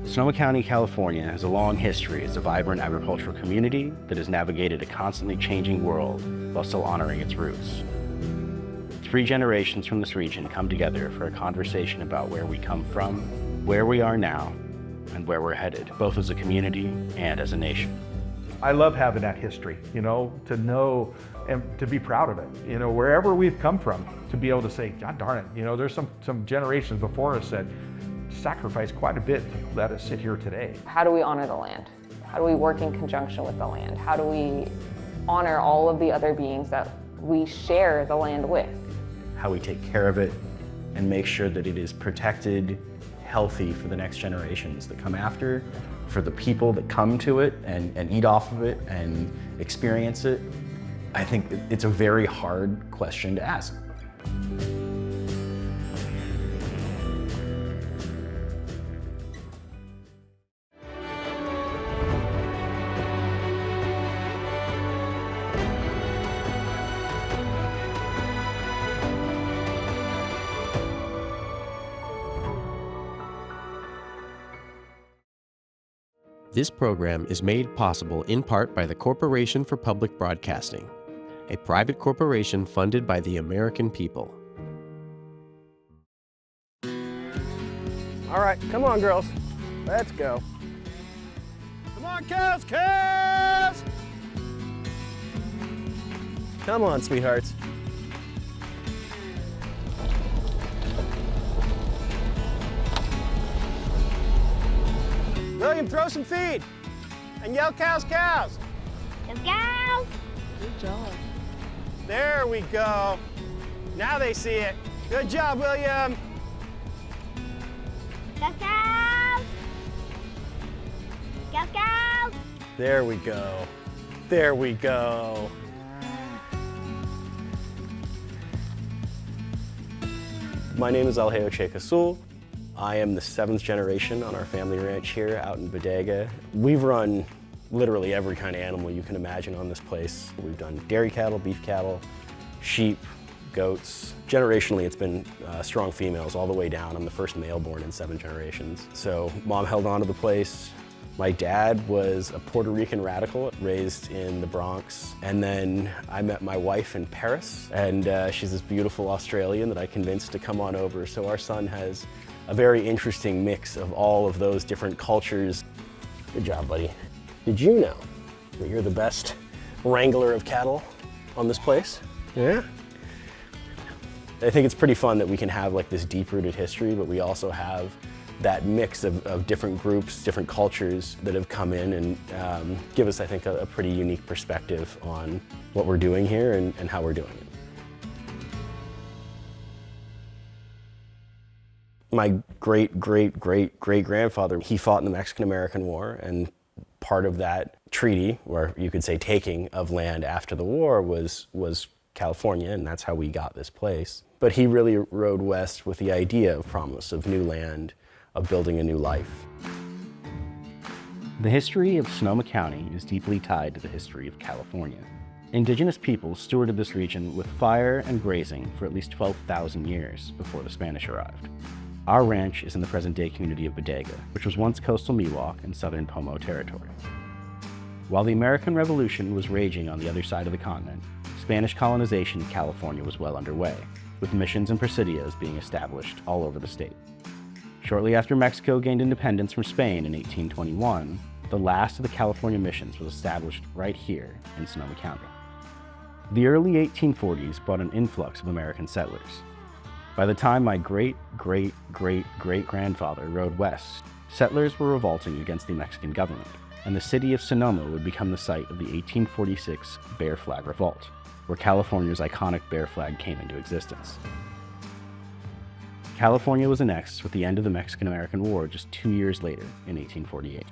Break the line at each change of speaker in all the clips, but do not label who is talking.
Sonoma County, California has a long history as a vibrant agricultural community that has navigated a constantly changing world while still honoring its roots. 3 generations from this region come together for a conversation about where we come from, where we are now, and where we're headed, both as a community and as a nation.
I love having that history, to know and to be proud of it. Wherever we've come from, to be able to say, God darn it, there's some generations before us that sacrificed quite a bit to let us sit here today.
How do we honor the land? How do we work in conjunction with the land? How do we honor all of the other beings that we share the land with?
How we take care of it and make sure that it is protected, healthy for the next generations that come after, for the people that come to it and eat off of it and experience it. I think it's a very hard question to ask.
This program is made possible in part by the Corporation for Public Broadcasting, a private corporation funded by the American people.
All right, come on, girls. Let's go. Come on, cows, cows! Come on, sweethearts. William, throw some feed and yell cows, cows.
Cows, cows.
Good job. There we go. Now they see it. Good job, William.
Cows, cows. Cows, cows.
There we go. There we go. My name is Alheo Chekasul. I am the 7th generation on our family ranch here out in Bodega. We've run literally every kind of animal you can imagine on this place. We've done dairy cattle, beef cattle, sheep, goats. Generationally, it's been strong females all the way down. I'm the first male born in 7 generations. So Mom held on to the place. My dad was a Puerto Rican radical raised in the Bronx. And then I met my wife in Paris, and she's this beautiful Australian that I convinced to come on over. So our son has a very interesting mix of all of those different cultures. Good job, buddy. Did you know that you're the best wrangler of cattle on this place? Yeah? I think it's pretty fun that we can have like this deep-rooted history, but we also have that mix of different groups, different cultures that have come in and give us, I think, a pretty unique perspective on what we're doing here and how we're doing it. My great-great-great-great-grandfather, he fought in the Mexican-American War, and part of that treaty, or you could say taking of land after the war, was California, and that's how we got this place. But he really rode west with the idea of promise, of new land, of building a new life.
The history of Sonoma County is deeply tied to the history of California. Indigenous peoples stewarded this region with fire and grazing for at least 12,000 years before the Spanish arrived. Our ranch is in the present-day community of Bodega, which was once coastal Miwok and southern Pomo territory. While the American Revolution was raging on the other side of the continent, Spanish colonization of California was well underway, with missions and presidios being established all over the state. Shortly after Mexico gained independence from Spain in 1821, the last of the California missions was established right here in Sonoma County. The early 1840s brought an influx of American settlers. By the time my great-great-great-great-grandfather rode west, settlers were revolting against the Mexican government, and the city of Sonoma would become the site of the 1846 Bear Flag Revolt, where California's iconic bear flag came into existence. California was annexed with the end of the Mexican-American War just 2 years later, in 1848.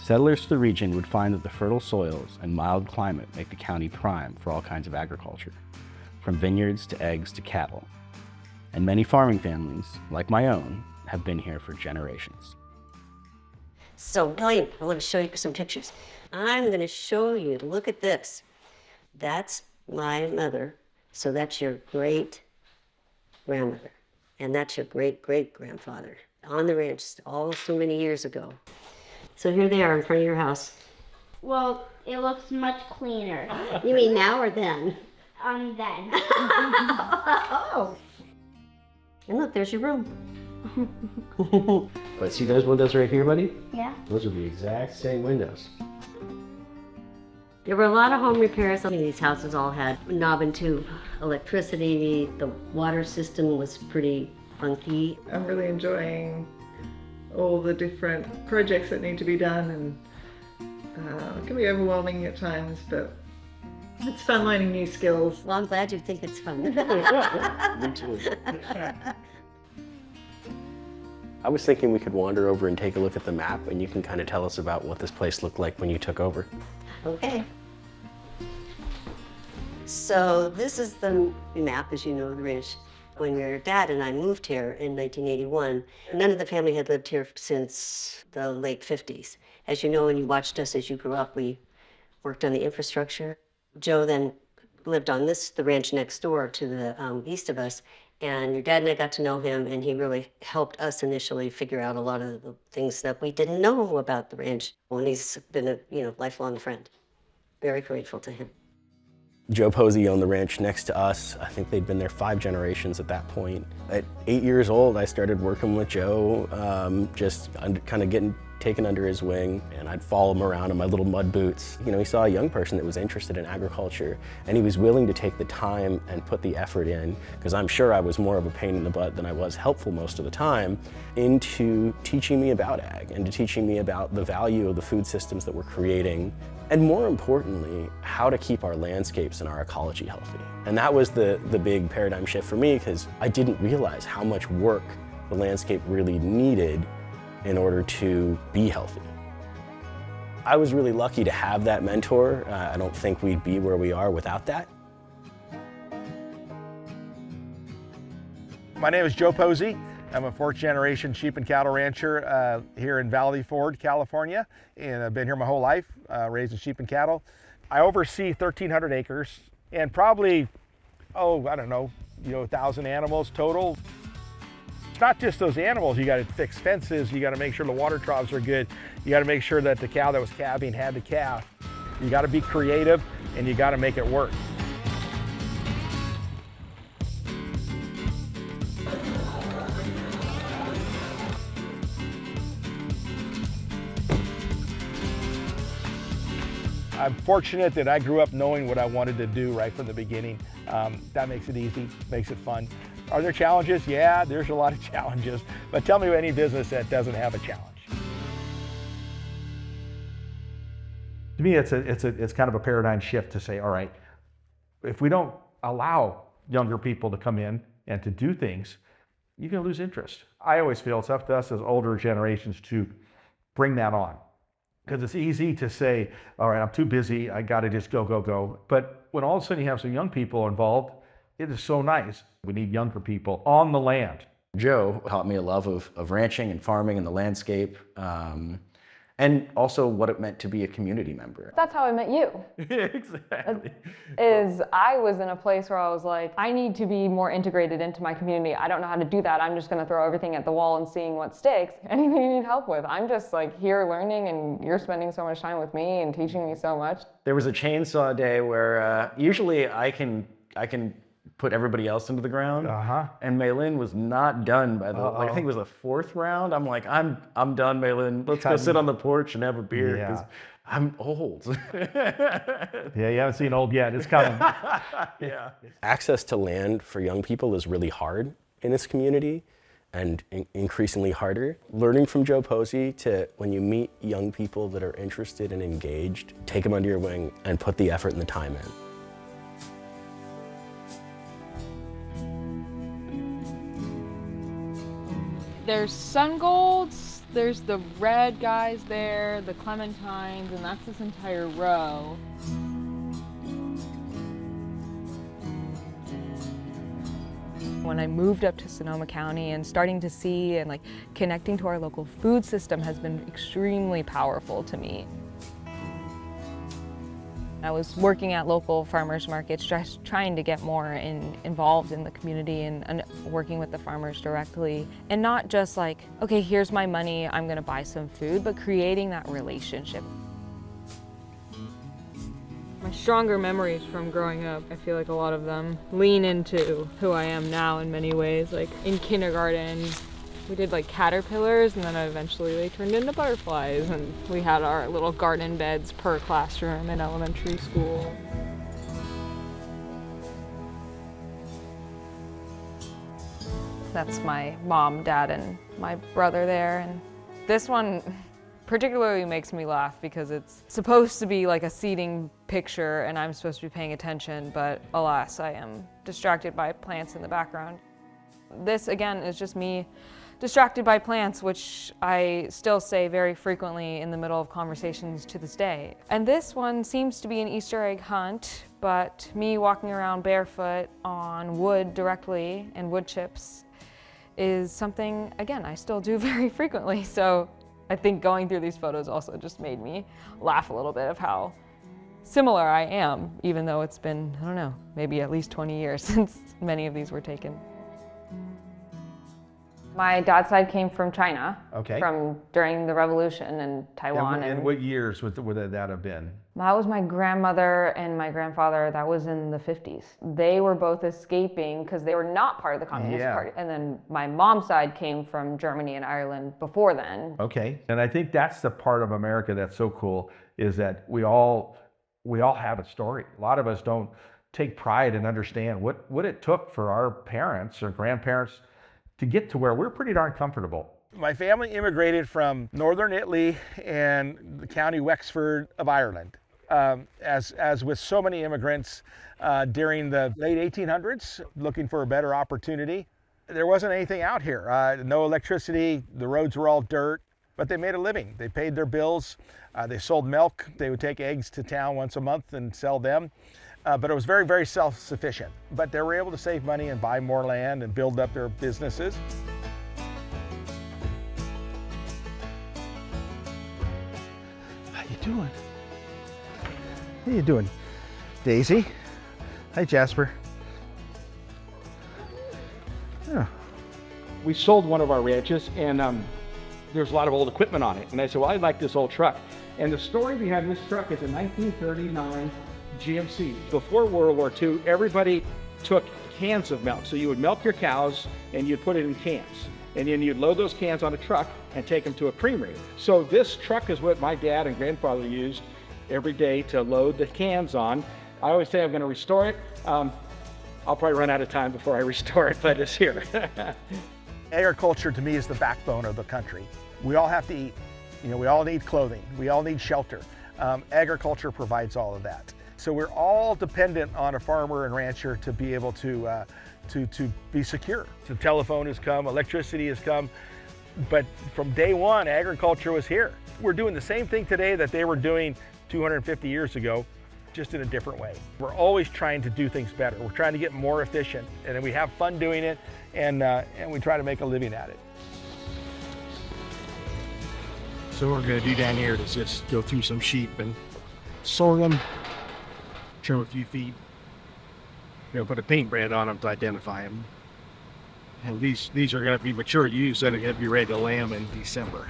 Settlers to the region would find that the fertile soils and mild climate make the county prime for all kinds of agriculture, from vineyards to eggs to cattle. And many farming families, like my own, have been here for generations.
So, William, I want to show you some pictures. I'm going to show you, look at this. That's my mother, so that's your great-grandmother, and that's your great-great-grandfather. on the ranch all so many years ago. So here they are in front of your house.
Well, it looks much cleaner
You mean now or then?
then.
Oh. And look, there's your room.
But see those windows right here, buddy?
Yeah.
Those are the exact same windows.
There were a lot of home repairs. I mean, these houses all had knob and tube electricity. The water system was pretty funky.
I'm really enjoying all the different projects that need to be done, and it can be overwhelming at times, but it's fun learning new skills.
Well, I'm glad you think it's fun.
Me too.
I was thinking we could wander over and take a look at the map, and you can kind of tell us about what this place looked like when you took over.
Okay. So this is the map, as you know, of the ranch. When your dad and I moved here in 1981, none of the family had lived here since the late 50s. As you know, when you watched us as you grew up, we worked on the infrastructure. Joe then lived on the ranch next door to the east of us, and your dad and I got to know him, and he really helped us initially figure out a lot of the things that we didn't know about the ranch. And he's been a lifelong friend. Very grateful to him.
Joe Posey owned the ranch next to us. I think they'd been there 5 generations at that point. At 8 years old, I started working with Joe, kind of getting taken under his wing, and I'd follow him around in my little mud boots. You know, he saw a young person that was interested in agriculture, and he was willing to take the time and put the effort in, because I'm sure I was more of a pain in the butt than I was helpful most of the time, into teaching me about ag and to teaching me about the value of the food systems that we're creating, and more importantly, how to keep our landscapes and our ecology healthy. And that was the big paradigm shift for me, because I didn't realize how much work the landscape really needed in order to be healthy. I was really lucky to have that mentor. I don't think we'd be where we are without that.
My name is Joe Posey. I'm a 4th generation sheep and cattle rancher here in Valley Forge, California, and I've been here my whole life, raising sheep and cattle. I oversee 1,300 acres and probably, 1,000 animals total. It's not just those animals. You got to fix fences. You got to make sure the water troughs are good. You got to make sure that the cow that was calving had the calf. You got to be creative, and you got to make it work. I'm fortunate that I grew up knowing what I wanted to do right from the beginning. That makes it easy, makes it fun. Are there challenges? Yeah, there's a lot of challenges, but tell me any business that doesn't have a challenge. To me, it's kind of a paradigm shift to say, all right, if we don't allow younger people to come in and to do things, you're going to lose interest. I always feel it's up to us as older generations to bring that on. Because it's easy to say, all right, I'm too busy, I got to just go, go, go. But when all of a sudden you have some young people involved, it is so nice. We need younger people on the land.
Joe taught me a love of ranching and farming and the landscape, and also what it meant to be a community member.
That's how I met you.
Exactly.
I was in a place where I was like, I need to be more integrated into my community. I don't know how to do that. I'm just going to throw everything at the wall and seeing what sticks. Anything you need help with. I'm just like here learning, and you're spending so much time with me and teaching me so much.
There was a chainsaw day where usually I can put everybody else into the ground, and Maylin was not done by the I think it was the 4th round. I'm like, I'm done, Maylin. Let's go sit on the porch and have a beer because I'm old.
Yeah, you haven't seen old yet. It's coming.
Yeah.
Access to land for young people is really hard in this community, and increasingly harder. Learning from Joe Posey to, when you meet young people that are interested and engaged, take them under your wing and put the effort and the time in.
There's sungolds, there's the red guys there, the clementines, and that's this entire row. When I moved up to Sonoma County and starting to see and connecting to our local food system has been extremely powerful to me.
I was working at local farmers markets, just trying to get more involved in the community and working with the farmers directly. And not just like, okay, here's my money, I'm gonna buy some food, but creating that relationship. My stronger memories from growing up, I feel like a lot of them lean into who I am now in many ways. Like in kindergarten, we did like caterpillars, and then eventually they turned into butterflies, and we had our little garden beds per classroom in elementary school. That's my mom, dad, and my brother there. And this one particularly makes me laugh because it's supposed to be like a seating picture and I'm supposed to be paying attention, but alas, I am distracted by plants in the background. This again is just me distracted by plants, which I still say very frequently in the middle of conversations to this day. And this one seems to be an Easter egg hunt, but me walking around barefoot on wood directly and wood chips is something, again, I still do very frequently. So I think going through these photos also just made me laugh a little bit of how similar I am, even though it's been, I don't know, maybe at least 20 years since many of these were taken. My dad's side came from China, from during the revolution in Taiwan.
And what years would that have been?
That was my grandmother and my grandfather. That was in the 50s. They were both escaping because they were not part of the Communist Party. And then my mom's side came from Germany and Ireland before then.
Okay, and I think that's the part of America that's so cool, is that we all have a story. A lot of us don't take pride and understand what it took for our parents or grandparents to get to where we're pretty darn comfortable.
My family immigrated from northern Italy and the county Wexford of Ireland. As with so many immigrants during the late 1800s, looking for a better opportunity. There wasn't anything out here. No electricity, the roads were all dirt, but they made a living. They paid their bills, they sold milk, they would take eggs to town once a month and sell them. But it was very, very self-sufficient. But they were able to save money and buy more land and build up their businesses.
How you doing? How you doing, Daisy? Hi, Jasper. Yeah.
We sold one of our ranches, and there's a lot of old equipment on it. And I said, well, I'd like this old truck. And the story behind this truck is a 1939 GMC. Before World War II, everybody took cans of milk. So you would milk your cows and you'd put it in cans. And then you'd load those cans on a truck and take them to a creamery. So this truck is what my dad and grandfather used every day to load the cans on. I always say I'm going to restore it. I'll probably run out of time before I restore it, but it's here.
Agriculture to me is the backbone of the country. We all have to eat. You know, we all need clothing. We all need shelter. Agriculture provides all of that. So we're all dependent on a farmer and rancher to be able to be secure. The telephone has come, electricity has come, but from day one, agriculture was here. We're doing the same thing today that they were doing 250 years ago, just in a different way. We're always trying to do things better. We're trying to get more efficient, and then we have fun doing it, and we try to make a living at it.
So what we're going to do down here is just go through some sheep and sort them, trim a few feet, put a paint brand on them to identify them. And these are going to be mature ewes that are going to be ready to lamb in December.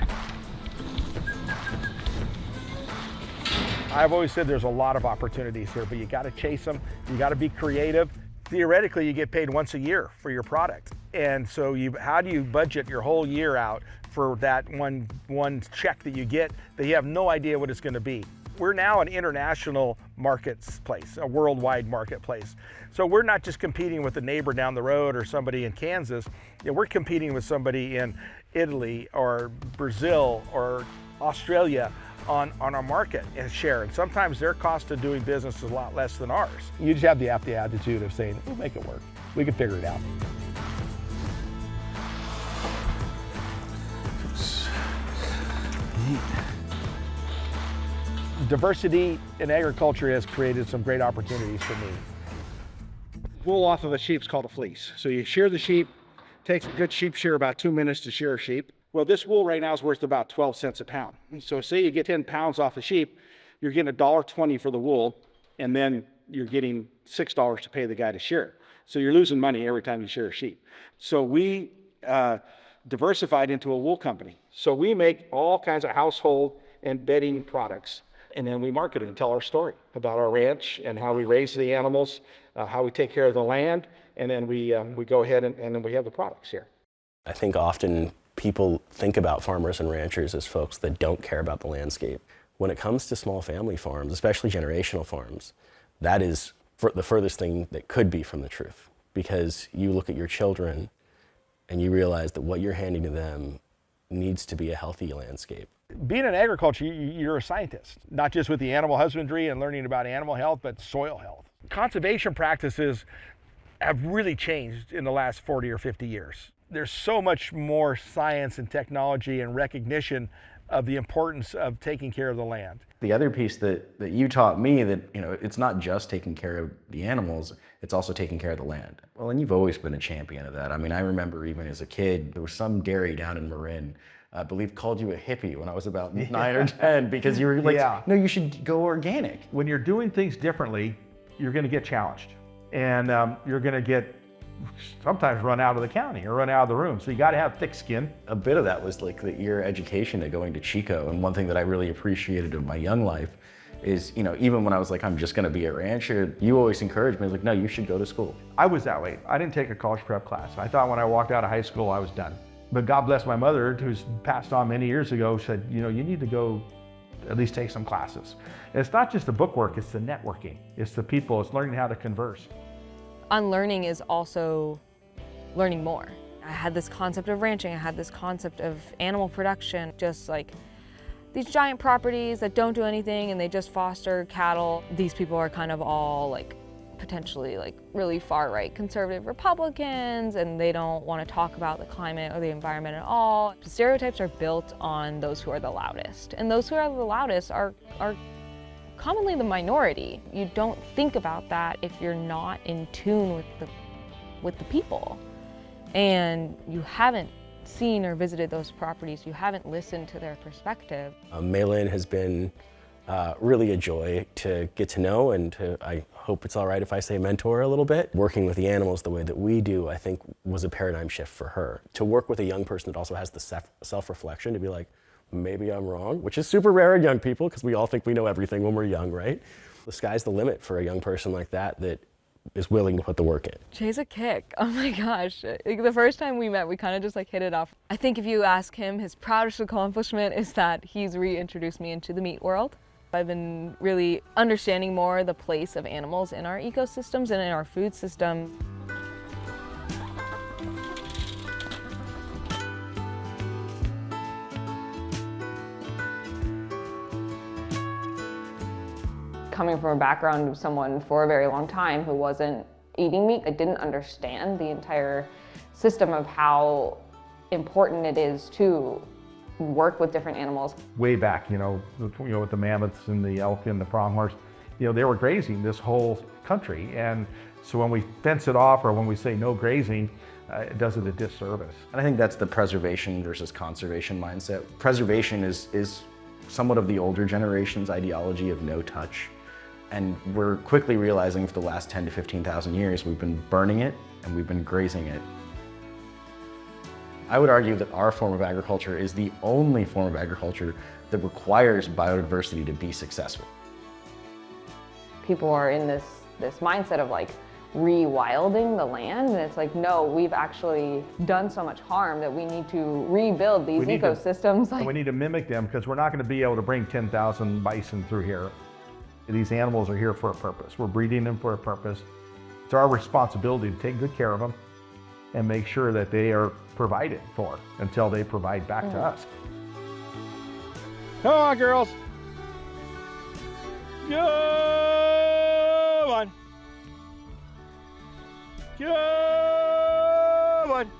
I've always said there's a lot of opportunities here, but you got to chase them. You got to be creative. Theoretically, you get paid once a year for your product. And so how do you budget your whole year out for that one check that you get that you have no idea what it's going to be? We're now an international marketplace, a worldwide marketplace. So we're not just competing with a neighbor down the road or somebody in Kansas. We're competing with somebody in Italy or Brazil or Australia on our market and share. And sometimes their cost of doing business is a lot less than ours. You just have the attitude of saying, we'll make it work. We can figure it out. Diversity in agriculture has created some great opportunities for me.
Wool off of a sheep is called a fleece. So you shear the sheep, takes a good sheep shear about 2 minutes to shear a sheep. Well, this wool right now is worth about 12 cents a pound. And so say you get 10 pounds off a sheep, you're getting $1.20 for the wool. and then you're getting $6 to pay the guy to shear. So you're losing money every time you shear a sheep. So we diversified into a wool company. So we make all kinds of household and bedding products, and then we market it and tell our story about our ranch and how we raise the animals, how we take care of the land, and then we go ahead and then we have the products here.
I think often people think about farmers and ranchers as folks that don't care about the landscape. When it comes to small family farms, especially generational farms, that is the furthest thing that could be from the truth, because you look at your children and you realize that what you're handing to them needs to be a healthy landscape.
Being in agriculture, you're a scientist, not just with the animal husbandry and learning about animal health, but soil health. Conservation practices have really changed in the last 40 or 50 years. There's so much more science and technology and recognition of the importance of taking care of the land.
The other piece that you taught me, that it's not just taking care of the animals, it's also taking care of the land. Well, and you've always been a champion of that. I mean, I remember even as a kid, there was some dairy down in Marin, I believe called you a hippie when I was about 9 or 10, because you were like, no, you should go organic.
When you're doing things differently, you're going to get challenged, and you're going to get sometimes run out of the county or run out of the room. So you got to have thick skin.
A bit of that was like your education at going to Chico. And one thing that I really appreciated in my young life is, even when I was like, I'm just going to be a rancher, you always encouraged me, like, no, you should go to school.
I was that way. I didn't take a college prep class. I thought when I walked out of high school, I was done. But God bless my mother, who's passed on many years ago, said, you need to go at least take some classes. And it's not just the book work, it's the networking. It's the people, it's learning how to converse.
Unlearning is also learning more. I had this concept of ranching, I had this concept of animal production, just like these giant properties that don't do anything and they just foster cattle. These people are kind of all like potentially like really far-right conservative Republicans, and they don't want to talk about the climate or the environment at all. The stereotypes are built on those who are the loudest, and those who are the loudest are commonly the minority. You don't think about that if you're not in tune with the people, and you haven't seen or visited those properties, you haven't listened to their perspective.
Maylin has been really a joy to get to know, and I hope it's all right if I say mentor a little bit. Working with the animals the way that we do, I think, was a paradigm shift for her. To work with a young person that also has the self-reflection to be like, maybe I'm wrong, which is super rare in young people because we all think we know everything when we're young, right? The sky's the limit for a young person like that is willing to put the work in.
Jay's a kick. Oh my gosh. Like, the first time we met, we kind of just like hit it off. I think if you ask him, his proudest accomplishment is that he's reintroduced me into the meat world. I've been really understanding more the place of animals in our ecosystems and in our food system. Coming from a background of someone for a very long time who wasn't eating meat, I didn't understand the entire system of how important it is to work with different animals.
Way back, with the mammoths and the elk and the pronghorns, they were grazing this whole country. And so when we fence it off or when we say no grazing, it does it a disservice.
And I think that's the preservation versus conservation mindset. Preservation is somewhat of the older generation's ideology of no touch. And we're quickly realizing for the last 10 to 15,000 years, we've been burning it and we've been grazing it. I would argue that our form of agriculture is the only form of agriculture that requires biodiversity to be successful.
People are in this mindset of like rewilding the land, and it's like, no, we've actually done so much harm that we need to rebuild these ecosystems.
And we need to mimic them, because we're not going to be able to bring 10,000 bison through here. These animals are here for a purpose. We're breeding them for a purpose. It's our responsibility to take good care of them and make sure that they are provided for until they provide back to us.
Come on, girls. Come on. Come on.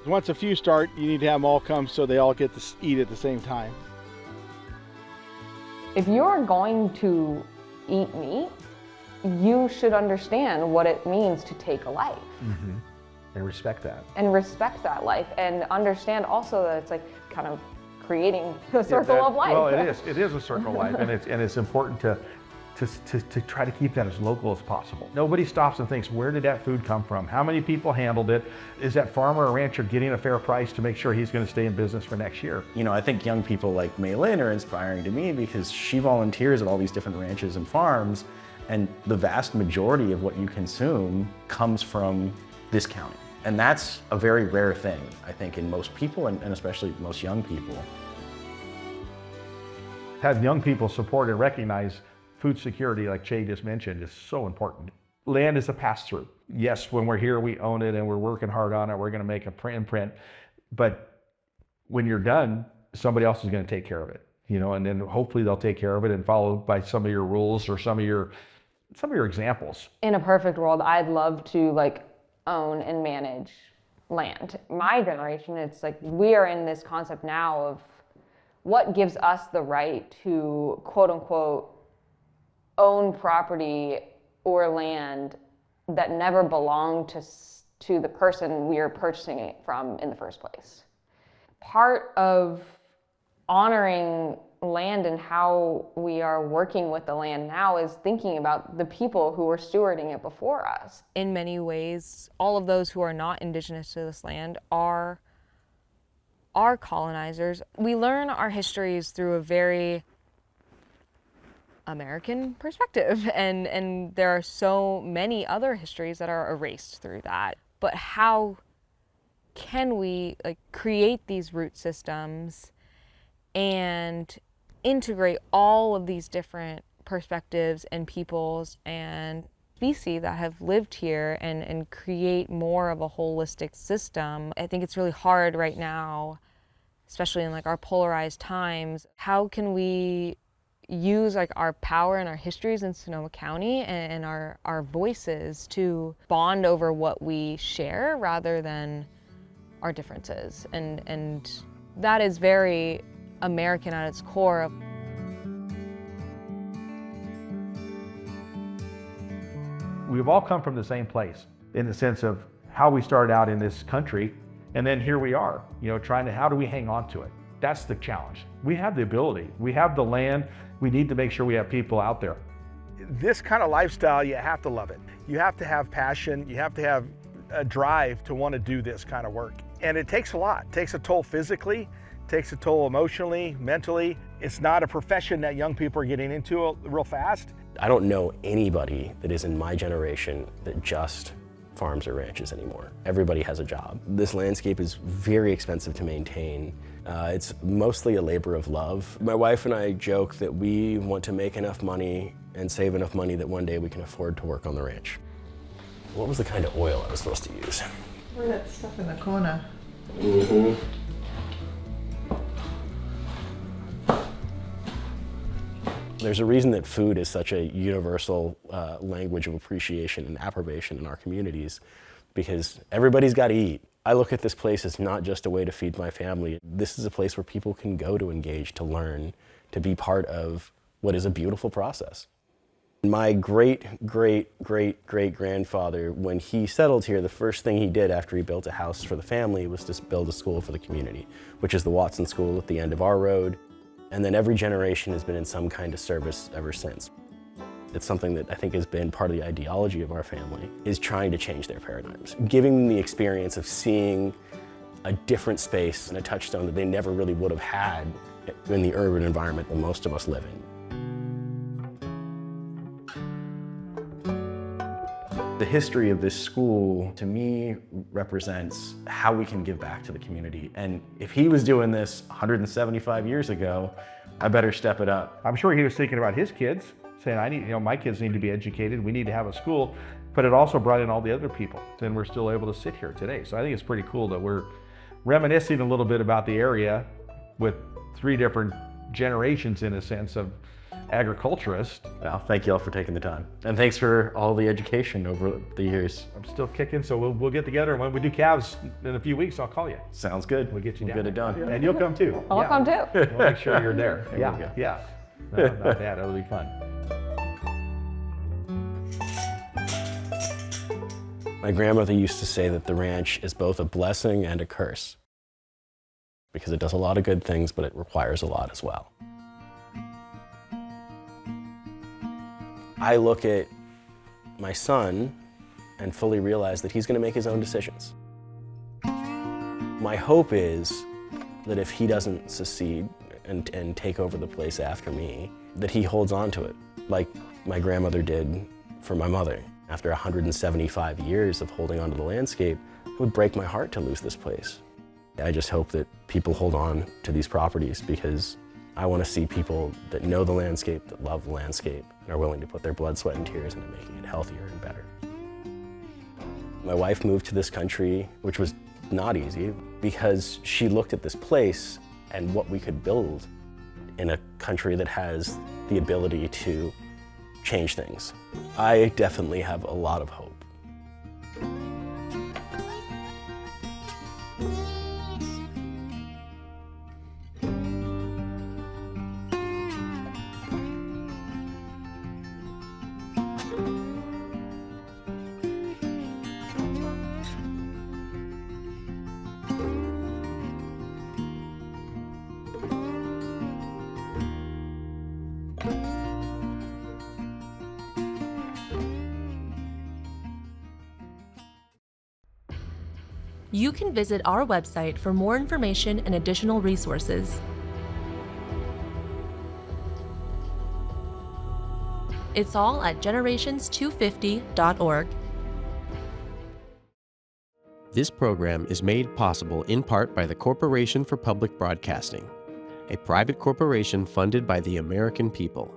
Once a few start, you need to have them all come so they all get to eat at the same time.
If you're going to eat meat, you should understand what it means to take a life.
Mm-hmm. And respect that.
And respect that life, and understand also that it's like kind of creating a circle of life.
Well, it is a circle of life, and it's important to try to keep that as local as possible. Nobody stops and thinks, where did that food come from? How many people handled it? Is that farmer or rancher getting a fair price to make sure he's going to stay in business for next year?
You know, I think young people like Maylin are inspiring to me because she volunteers at all these different ranches and farms, and the vast majority of what you consume comes from this county. And that's a very rare thing, I think, in most people, and especially most young people.
Having young people support and recognize food security, like Che just mentioned, is so important. Land is a pass-through. Yes, when we're here, we own it and we're working hard on it. We're going to make a imprint. But when you're done, somebody else is going to take care of it, you know, and then hopefully they'll take care of it and follow by some of your rules or some of your examples.
In a perfect world, I'd love to like own and manage land. My generation, it's like we are in this concept now of what gives us the right to quote unquote own property or land that never belonged to the person we are purchasing it from in the first place. Part of honoring land and how we are working with the land now is thinking about the people who were stewarding it before us. In many ways, all of those who are not indigenous to this land are colonizers. We learn our histories through a very American perspective, and there are so many other histories that are erased through that. But how can we like create these root systems and integrate all of these different perspectives and peoples and species that have lived here and create more of a holistic system? I think it's really hard right now, especially in like our polarized times. How can we use like our power and our histories in Sonoma County and our voices to bond over what we share rather than our differences? And that is very American at its core.
We've all come from the same place in the sense of how we started out in this country, and then here we are, you know, how do we hang on to it? That's the challenge. We have the ability, we have the land, we need to make sure we have people out there.
This kind of lifestyle, you have to love it. You have to have passion, you have to have a drive to want to do this kind of work. And it takes a lot. It takes a toll physically, takes a toll emotionally, mentally. It's not a profession that young people are getting into real fast.
I don't know anybody that is in my generation that just farms or ranches anymore. Everybody has a job. This landscape is very expensive to maintain. It's mostly a labor of love. My wife and I joke that we want to make enough money and save enough money that one day we can afford to work on the ranch. What was the kind of oil I was supposed to use?
Or that stuff in the corner.
Mm-hmm. There's a reason that food is such a universal language of appreciation and approbation in our communities, because everybody's got to eat. I look at this place as not just a way to feed my family. This is a place where people can go to engage, to learn, to be part of what is a beautiful process. My great-great-great-great-grandfather, when he settled here, the first thing he did after he built a house for the family was to build a school for the community, which is the Watson School at the end of our road. And then every generation has been in some kind of service ever since. It's something that I think has been part of the ideology of our family, is trying to change their paradigms, giving them the experience of seeing a different space and a touchstone that they never really would have had in the urban environment that most of us live in.
The history of this school, to me, represents how we can give back to the community. And if he was doing this 175 years ago, I better step it up.
I'm sure he was thinking about his kids, saying, my kids need to be educated, we need to have a school, but it also brought in all the other people, and we're still able to sit here today. So I think it's pretty cool that we're reminiscing a little bit about the area with 3 different generations, in a sense, of agriculturists.
Well, thank you all for taking the time. And thanks for all the education over the years.
I'm still kicking, so we'll get together, and when we do calves in a few weeks, I'll call you.
Sounds good.
We'll get you down.
Get it done.
And you'll come too.
I'll come too.
We'll make sure you're there.
There we go.
Yeah. No, not bad, it'll be fun.
My grandmother used to say that the ranch is both a blessing and a curse, because it does a lot of good things, but it requires a lot as well. I look at my son and fully realize that he's going to make his own decisions. My hope is that if he doesn't secede and take over the place after me, that he holds on to it, like my grandmother did for my mother. After 175 years of holding on to the landscape, it would break my heart to lose this place. I just hope that people hold on to these properties because I want to see people that know the landscape, that love the landscape, and are willing to put their blood, sweat, and tears into making it healthier and better. My wife moved to this country, which was not easy, because she looked at this place and what we could build in a country that has the ability to change things. I definitely have a lot of hope.
You can visit our website for more information and additional resources. It's all at generations250.org.
This program is made possible in part by the Corporation for Public Broadcasting, a private corporation funded by the American people.